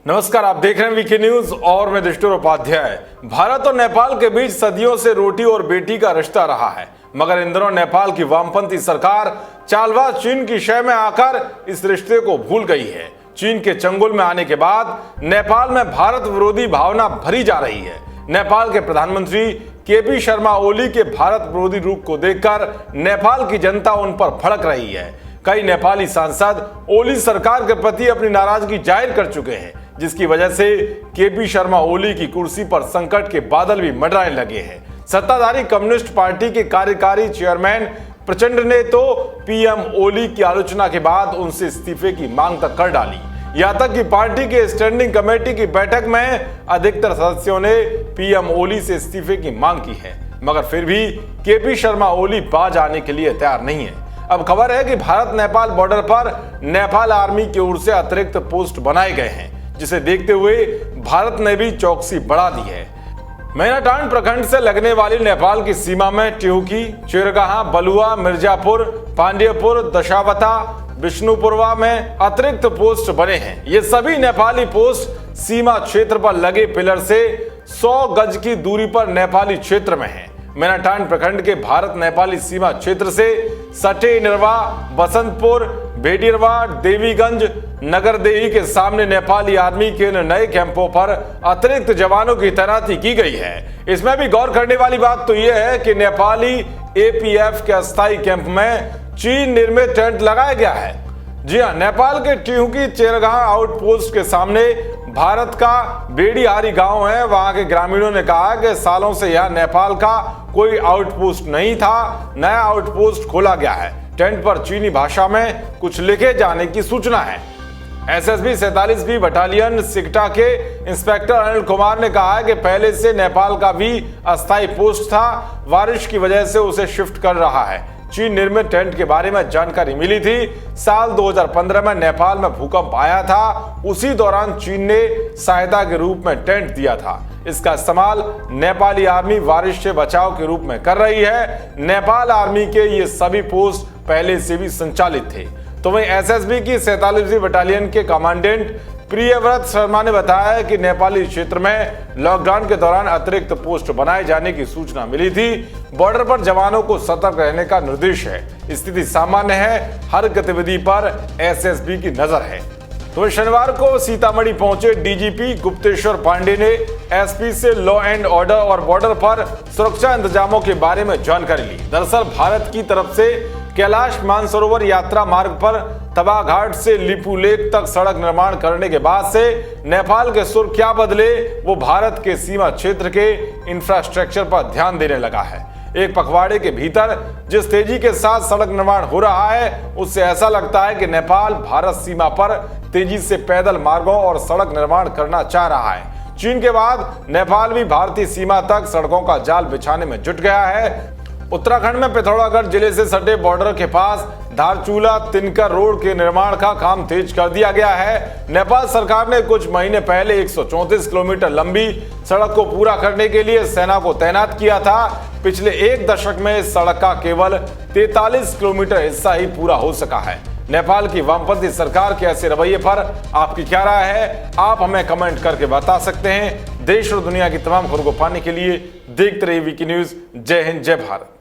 नमस्कार, आप देख रहे हैं वीके न्यूज और मैं दृष्टुर उपाध्याय। भारत और नेपाल के बीच सदियों से रोटी और बेटी का रिश्ता रहा है, मगर इन दिनों नेपाल की वामपंथी सरकार चालबाज चीन की शय में आकर इस रिश्ते को भूल गई है। चीन के चंगुल में आने के बाद नेपाल में भारत विरोधी भावना भरी जा रही है। नेपाल के प्रधानमंत्री केपी शर्मा ओली के भारत विरोधी रूप को देखकर नेपाल की जनता उन पर भड़क रही है। कई नेपाली सांसद ओली सरकार के प्रति अपनी नाराजगी जाहिर कर चुके हैं, जिसकी वजह से केपी शर्मा ओली की कुर्सी पर संकट के बादल भी मंडराने लगे हैं। सत्ताधारी कम्युनिस्ट पार्टी के कार्यकारी चेयरमैन प्रचंड ने तो पीएम ओली की आलोचना के बाद उनसे इस्तीफे की मांग तक कर डाली। यहां तक कि पार्टी के स्टैंडिंग कमेटी की बैठक में अधिकतर सदस्यों ने पीएम ओली से इस्तीफे की मांग की है, मगर फिर भी केपी शर्मा ओली बाज आने के लिए तैयार नहीं है। अब खबर है कि भारत नेपाल बॉर्डर पर नेपाल आर्मी की ओर से अतिरिक्त पोस्ट बनाए गए हैं, जिसे देखते हुए भारत ने भी चौकसी बढ़ा दी है। मैनाटांड प्रखंड से लगने वाली नेपाल की सीमा में टिहुकी, चिरगहा, बलुआ, मिर्जापुर, पांडेयपुर, दशावता, विष्णुपुरवा में अतिरिक्त पोस्ट बने हैं। ये सभी नेपाली पोस्ट सीमा क्षेत्र पर लगे पिलर से 100 गज की दूरी पर नेपाली क्षेत्र में है। मैनाटांड प्रखंड के भारत नेपाली सीमा क्षेत्र से सटे निरवा, बसंतपुर, बेडिरवा, देवीगंज, नगरदेही के सामने नेपाली आर्मी के नए कैंपों पर अतिरिक्त जवानों की तैनाती की गई है। इसमें भी गौर करने वाली बात तो यह है कि नेपाली एपीएफ के अस्थायी कैंप में चीन निर्मित टेंट लगाया गया है। जी हां, नेपाल के टिहुकी चेरगाह आउटपोस्ट के सामने भारत का बेड़ीहारी गांव है। वहां के ग्रामीणों ने कहा कि सालों से यहां नेपाल का कोई आउटपोस्ट नहीं था, नया आउटपोस्ट खोला गया है। टेंट पर चीनी भाषा में कुछ लिखे जाने की सूचना है। एसएसबी 47वीं बटालियन सिकटा के इंस्पेक्टर अनिल कुमार ने कहा है कि पहले से नेपाल का भी अस्थायी पोस्ट था, बारिश की वजह से उसे शिफ्ट कर रहा है। चीन निर्मित टेंट के बारे में जानकारी मिली थी। साल 2015 में नेपाल में भूकंप आया था, उसी दौरान चीन ने सहायता के रूप में टेंट दिया था। इसका इस्तेमाल नेपाली आर्मी बारिश से बचाव के रूप में कर रही है। नेपाल आर्मी के ये सभी पोस्ट पहले से भी संचालित थे। तो वहीं एसएसबी की 47वीं बटालियन के कमांडेंट प्रियव्रत शर्मा ने बताया कि नेपाली क्षेत्र में लॉकडाउन के दौरान अतिरिक्त पोस्ट बनाए जाने की सूचना मिली थी। बॉर्डर पर जवानों को सतर्क रहने का निर्देश है। स्थिति सामान्य है, हर गतिविधि पर एसएसबी की नजर है। तो शनिवार को सीतामढ़ी पहुंचे डीजीपी गुप्तेश्वर पांडे ने एसपी से लॉ एंड ऑर्डर और बॉर्डर पर सुरक्षा इंतजामों के बारे में जानकारी ली। दरअसल भारत की तरफ से कैलाश मानसरोवर यात्रा मार्ग पर तबाघाट से लिपू लेक तक सड़क निर्माण करने के बाद से नेपाल के सुर क्या बदले, वो भारत के सीमा क्षेत्र के इंफ्रास्ट्रक्चर पर ध्यान देने लगा है। एक पखवाड़े के भीतर जिस तेजी के साथ सड़क निर्माण हो रहा है, उससे ऐसा लगता है कि नेपाल भारत सीमा पर तेजी से पैदल मार्गों और सड़क निर्माण करना चाह रहा है। चीन के बाद नेपाल भी भारतीय सीमा तक सड़कों का जाल बिछाने में जुट गया है। उत्तराखंड में पिथौरागढ़ जिले से सटे बॉर्डर के पास धारचूला तिनकर रोड के निर्माण का काम तेज कर दिया गया है। नेपाल सरकार ने कुछ महीने पहले 134 किलोमीटर लंबी सड़क को पूरा करने के लिए सेना को तैनात किया था। पिछले एक दशक में इस सड़क का केवल 43 किलोमीटर हिस्सा ही पूरा हो सका है। नेपाल की वामपंथी सरकार के ऐसे रवैये पर आपकी क्या राय है? आप हमें कमेंट करके बता सकते हैं। देश और दुनिया की तमाम खबरों को पाने के लिए देखते रहिए वीके न्यूज। जय हिंद, जय भारत।